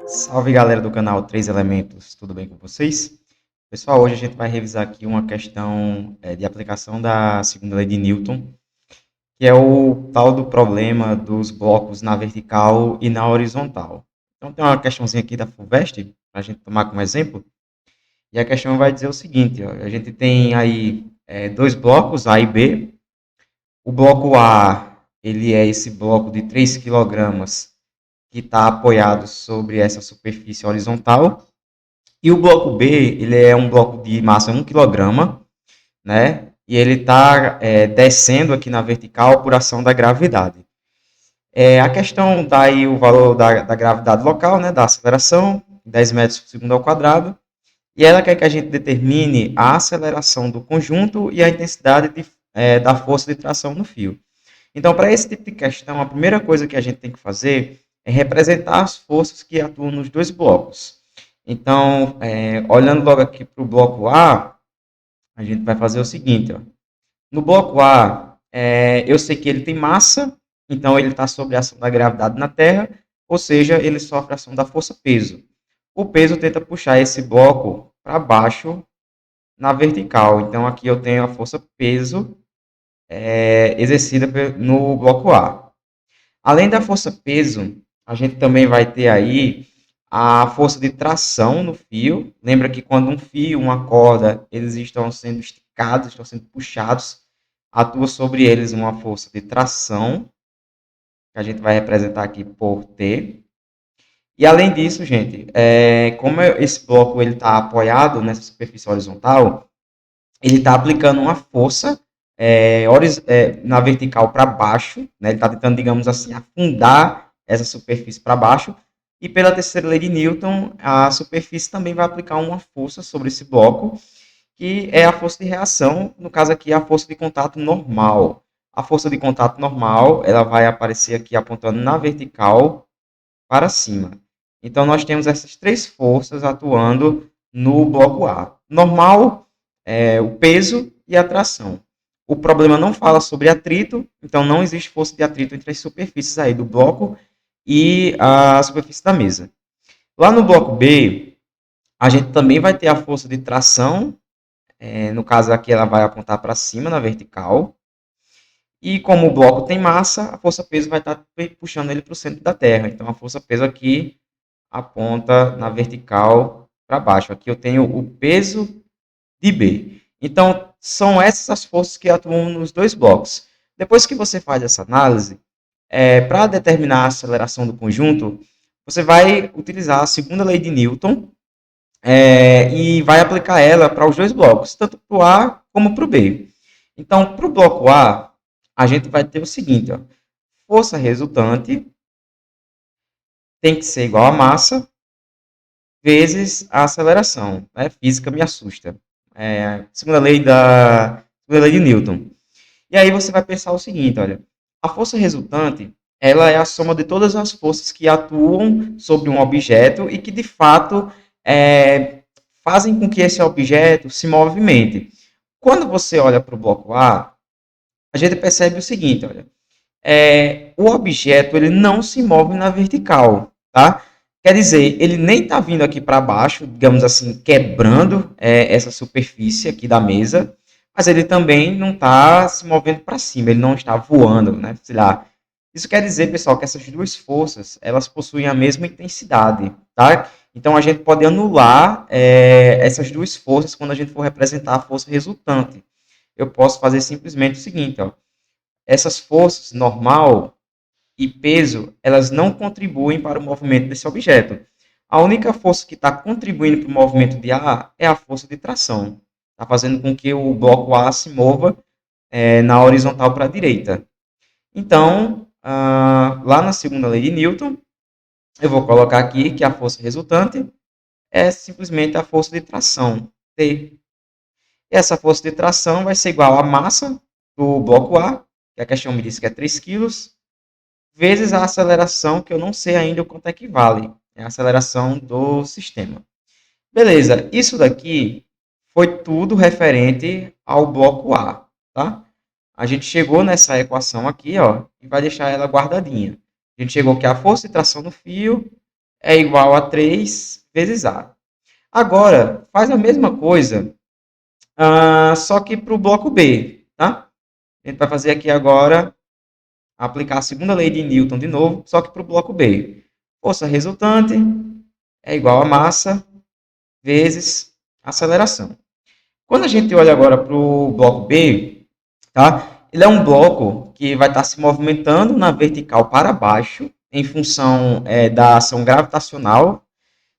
Salve galera do canal 3 Elementos, tudo bem com vocês? Pessoal, hoje a gente vai revisar aqui uma questão de aplicação da segunda lei de Newton, que é o tal do problema dos blocos na vertical e na horizontal. Então tem uma questãozinha aqui da FUVEST, para a gente tomar como exemplo, e a questão vai dizer o seguinte, ó, a gente tem aí dois blocos, A e B. O bloco A, ele é esse bloco de 3 quilogramas que está apoiado sobre essa superfície horizontal. E o bloco B, ele é um bloco de massa 1 quilograma, né? E ele está descendo aqui na vertical por ação da gravidade. A questão dá aí o valor da gravidade local, né? Da aceleração, 10 metros por segundo ao quadrado. E ela quer que a gente determine a aceleração do conjunto e a intensidade da força de tração no fio. Então, para esse tipo de questão, a primeira coisa que a gente tem que fazer é representar as forças que atuam nos dois blocos. Então, olhando logo aqui para o bloco A, a gente vai fazer o seguinte, ó. No bloco A, eu sei que ele tem massa, então ele está sob a ação da gravidade na Terra, ou seja, ele sofre a ação da força-peso. O peso tenta puxar esse bloco para baixo na vertical. Então, aqui eu tenho a força-peso exercida no bloco A. Além da força-peso, a gente também vai ter aí a força de tração no fio. Lembra que quando um fio, uma corda, eles estão sendo esticados, estão sendo puxados, atua sobre eles uma força de tração, que a gente vai representar aqui por T. E além disso, gente, como esse bloco ele está apoiado nessa superfície horizontal, ele está aplicando uma força na vertical para baixo, né? Ele está tentando, digamos assim, afundar essa superfície para baixo. E pela terceira lei de Newton, a superfície também vai aplicar uma força sobre esse bloco, que é a força de reação, no caso aqui, a força de contato normal. A força de contato normal, ela vai aparecer aqui apontando na vertical para cima. Então, nós temos essas três forças atuando no bloco A. Normal, o peso e a tração. O problema não fala sobre atrito, então não existe força de atrito entre as superfícies aí do bloco e a superfície da mesa. Lá no bloco B, a gente também vai ter a força de tração, no caso aqui ela vai apontar para cima na vertical, e como o bloco tem massa, a força-peso vai estar puxando ele para o centro da Terra. Então a força-peso aqui aponta na vertical para baixo. Aqui eu tenho o peso de B. Então, são essas as forças que atuam nos dois blocos. Depois que você faz essa análise, para determinar a aceleração do conjunto, você vai utilizar a segunda lei de Newton e vai aplicar ela para os dois blocos, tanto para o A como para o B. Então, para o bloco A, a gente vai ter o seguinte, ó, força resultante tem que ser igual a massa vezes a aceleração. Né? Física me assusta. Segunda lei de Newton. E aí você vai pensar o seguinte, olha, a força resultante, ela é a soma de todas as forças que atuam sobre um objeto e que, de fato, fazem com que esse objeto se movimente. Quando você olha para o bloco a gente percebe o seguinte, olha, o objeto ele não se move na vertical, tá? Quer dizer, ele nem está vindo aqui para baixo, digamos assim, quebrando essa superfície aqui da mesa, mas ele também não está se movendo para cima, ele não está voando, né? Sei lá. Isso quer dizer, pessoal, que essas duas forças elas possuem a mesma intensidade, tá? Então a gente pode anular essas duas forças quando a gente for representar a força resultante. Eu posso fazer simplesmente o seguinte, ó. Essas forças, normal e peso, elas não contribuem para o movimento desse objeto. A única força que está contribuindo para o movimento de A é a força de tração. Está fazendo com que o bloco A se mova na horizontal para a direita. Então, lá na segunda lei de Newton, eu vou colocar aqui que a força resultante é simplesmente a força de tração, T. E essa força de tração vai ser igual à massa do bloco A, que a questão me disse que é 3 quilos, vezes a aceleração, que eu não sei ainda o quanto é que vale. É a aceleração do sistema. Beleza, isso daqui foi tudo referente ao bloco A, tá? a gente chegou nessa equação aqui, ó, e vai deixar ela guardadinha. A gente chegou que a força de tração no fio é igual a 3 vezes A. Agora, faz a mesma coisa, só que para o bloco B, tá? A gente vai fazer aqui agora, aplicar a segunda lei de Newton de novo, só que para o bloco B. Força resultante é igual a massa vezes aceleração. Quando a gente olha agora para o bloco B, tá? Ele é um bloco que vai estar se movimentando na vertical para baixo, em função da ação gravitacional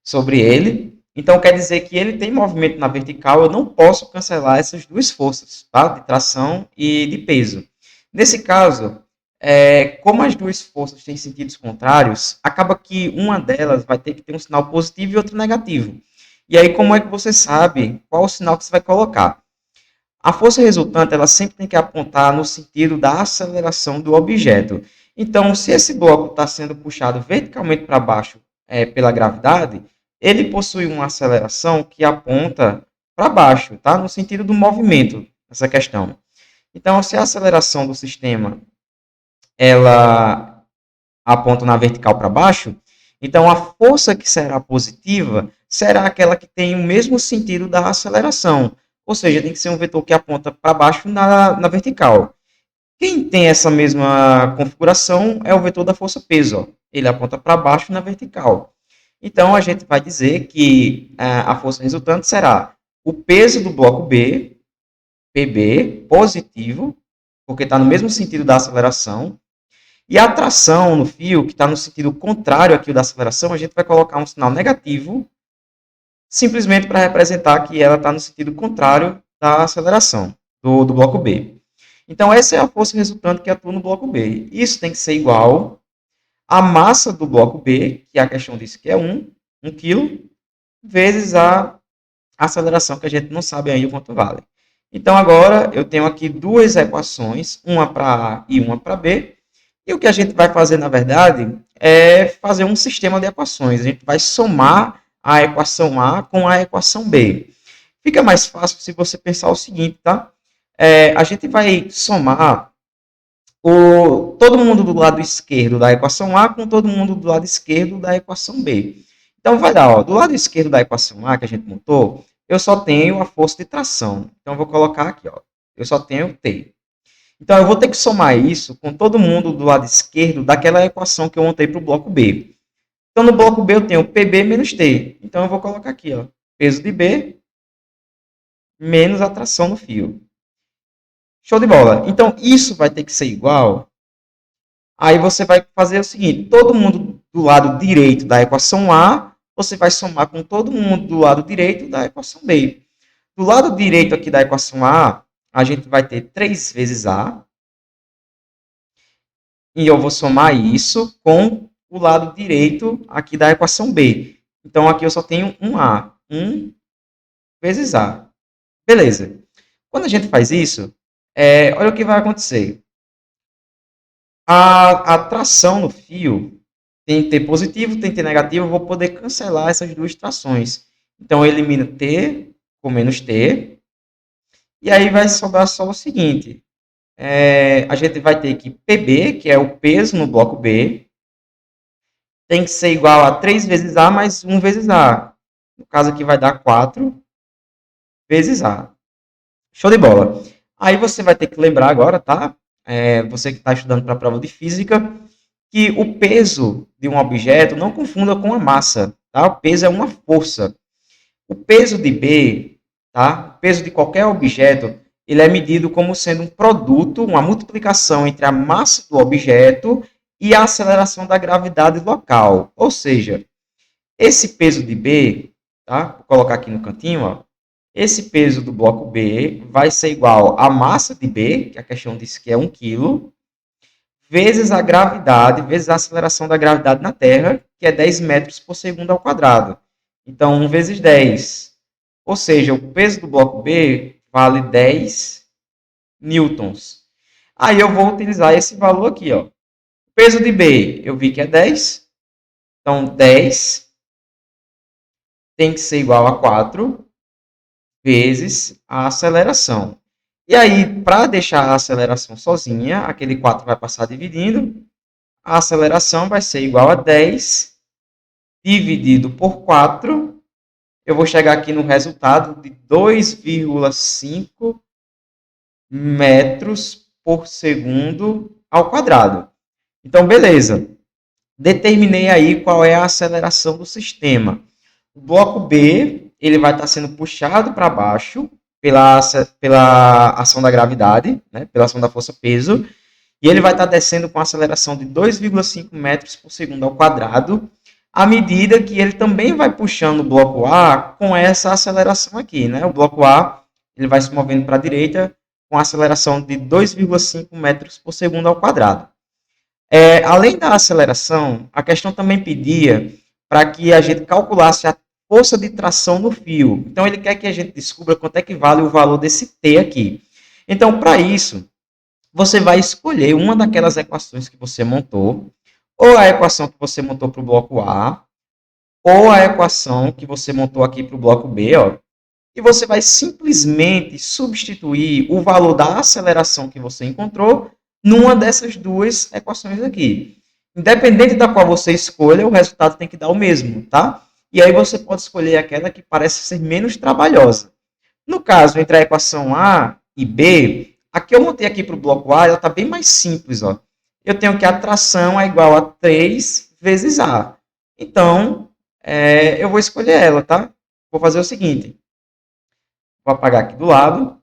sobre ele. Então, quer dizer que ele tem movimento na vertical, eu não posso cancelar essas duas forças, tá? De tração e de peso. Nesse caso, como as duas forças têm sentidos contrários, acaba que uma delas vai ter que ter um sinal positivo e outro negativo. E aí, como é que você sabe qual o sinal que você vai colocar? A força resultante ela sempre tem que apontar no sentido da aceleração do objeto. Então, se esse bloco está sendo puxado verticalmente para baixo pela gravidade, ele possui uma aceleração que aponta para baixo, tá? No sentido do movimento, essa questão. Então, se a aceleração do sistema ela aponta na vertical para baixo, então a força que será positiva será aquela que tem o mesmo sentido da aceleração. Ou seja, tem que ser um vetor que aponta para baixo na vertical. Quem tem essa mesma configuração é o vetor da força-peso. Ó. Ele aponta para baixo na vertical. Então, a gente vai dizer que a força resultante será o peso do bloco B, PB, positivo, porque está no mesmo sentido da aceleração, e a tração no fio, que está no sentido contrário aqui da aceleração, a gente vai colocar um sinal negativo, simplesmente para representar que ela está no sentido contrário da aceleração do bloco B. Então, essa é a força resultante que atua no bloco B. Isso tem que ser igual à massa do bloco B, que a questão disse que é 1 kg, vezes a aceleração, que a gente não sabe ainda o quanto vale. Então, agora, eu tenho aqui duas equações, uma para A e uma para B, e o que a gente vai fazer, na verdade, é fazer um sistema de equações. A gente vai somar a equação A com a equação B. Fica mais fácil se você pensar o seguinte, tá? A gente vai somar todo mundo do lado esquerdo da equação A com todo mundo do lado esquerdo da equação B. Então, vai dar, ó, do lado esquerdo da equação A, que a gente montou, eu só tenho a força de tração. Então, eu vou colocar aqui, ó, eu só tenho T. Então, eu vou ter que somar isso com todo mundo do lado esquerdo daquela equação que eu montei para o bloco B. Então, no bloco B eu tenho PB menos T. Então, eu vou colocar aqui, ó, peso de B menos a tração no fio. Show de bola. Então, isso vai ter que ser igual. Aí você vai fazer o seguinte, todo mundo do lado direito da equação A, você vai somar com todo mundo do lado direito da equação B. Do lado direito aqui da equação a gente vai ter 3 vezes A, e eu vou somar isso com o lado direito aqui da equação B. Então, aqui eu só tenho um A. 1 vezes A. Beleza. Quando a gente faz isso, olha o que vai acontecer. A tração no fio tem T positivo, tem T negativo. Eu vou poder cancelar essas duas trações. Então, eu elimino T com menos T. E aí vai sobrar só o seguinte. A gente vai ter que PB, que é o peso no bloco B, tem que ser igual a 3 vezes A mais 1 vezes A. No caso aqui vai dar 4 vezes A. Show de bola. Aí você vai ter que lembrar agora, tá? Você que está estudando para a prova de física, que o peso de um objeto não confunda com a massa, tá? O peso é uma força. O peso de B, tá? O peso de qualquer objeto, ele é medido como sendo um produto, uma multiplicação entre a massa do objeto e a aceleração da gravidade local. Ou seja, esse peso de B, tá? Vou colocar aqui no cantinho, ó. Esse peso do bloco B vai ser igual à massa de B, que a questão disse que é 1 kg, vezes a gravidade, vezes a aceleração da gravidade na Terra, que é 10 metros por segundo ao quadrado. Então, 1 vezes 10. Ou seja, o peso do bloco B vale 10 newtons. Aí eu vou utilizar esse valor aqui, ó. O peso de B, eu vi que é 10. Então, 10 tem que ser igual a 4 vezes a aceleração. E aí, para deixar a aceleração sozinha, aquele 4 vai passar dividindo, a aceleração vai ser igual a 10 dividido por 4. Eu vou chegar aqui no resultado de 2,5 metros por segundo ao quadrado. Então, beleza. Determinei aí qual é a aceleração do sistema. O bloco B, ele vai estar sendo puxado para baixo pela ação da gravidade, né, pela ação da força-peso, e ele vai estar descendo com aceleração de 2,5 metros por segundo ao quadrado, à medida que ele também vai puxando o bloco A com essa aceleração aqui, né? O bloco A, ele vai se movendo para a direita com aceleração de 2,5 metros por segundo ao quadrado. Além da aceleração, a questão também pedia para que a gente calculasse a força de tração no fio. Então, ele quer que a gente descubra quanto é que vale o valor desse T aqui. Então, para isso, você vai escolher uma daquelas equações que você montou, ou a equação que você montou para o bloco A, ou a equação que você montou aqui para o bloco B, ó, e você vai simplesmente substituir o valor da aceleração que você encontrou numa dessas duas equações aqui. Independente da qual você escolha, o resultado tem que dar o mesmo, tá? E aí você pode escolher aquela que parece ser menos trabalhosa. No caso, entre a equação A e B, a que eu montei aqui para o bloco A, ela está bem mais simples, ó. Eu tenho que a tração é igual a 3 vezes A. Então, eu vou escolher ela, tá? Vou fazer o seguinte. Vou apagar aqui do lado.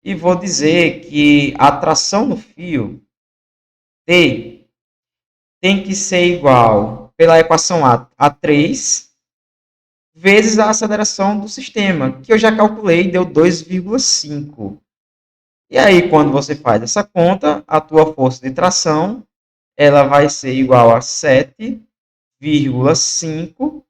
E vou dizer que a tração no fio T tem que ser igual, pela equação A 3, vezes a aceleração do sistema, que eu já calculei, deu 2,5. E aí, quando você faz essa conta, a tua força de tração ela vai ser igual a 7,5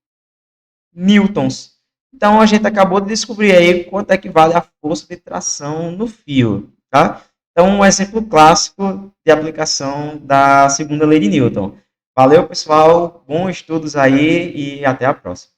newtons. Então, a gente acabou de descobrir aí quanto é que vale a força de tração no fio, tá? Então, um exemplo clássico de aplicação da segunda lei de Newton. Valeu, pessoal. Bons estudos aí e até a próxima.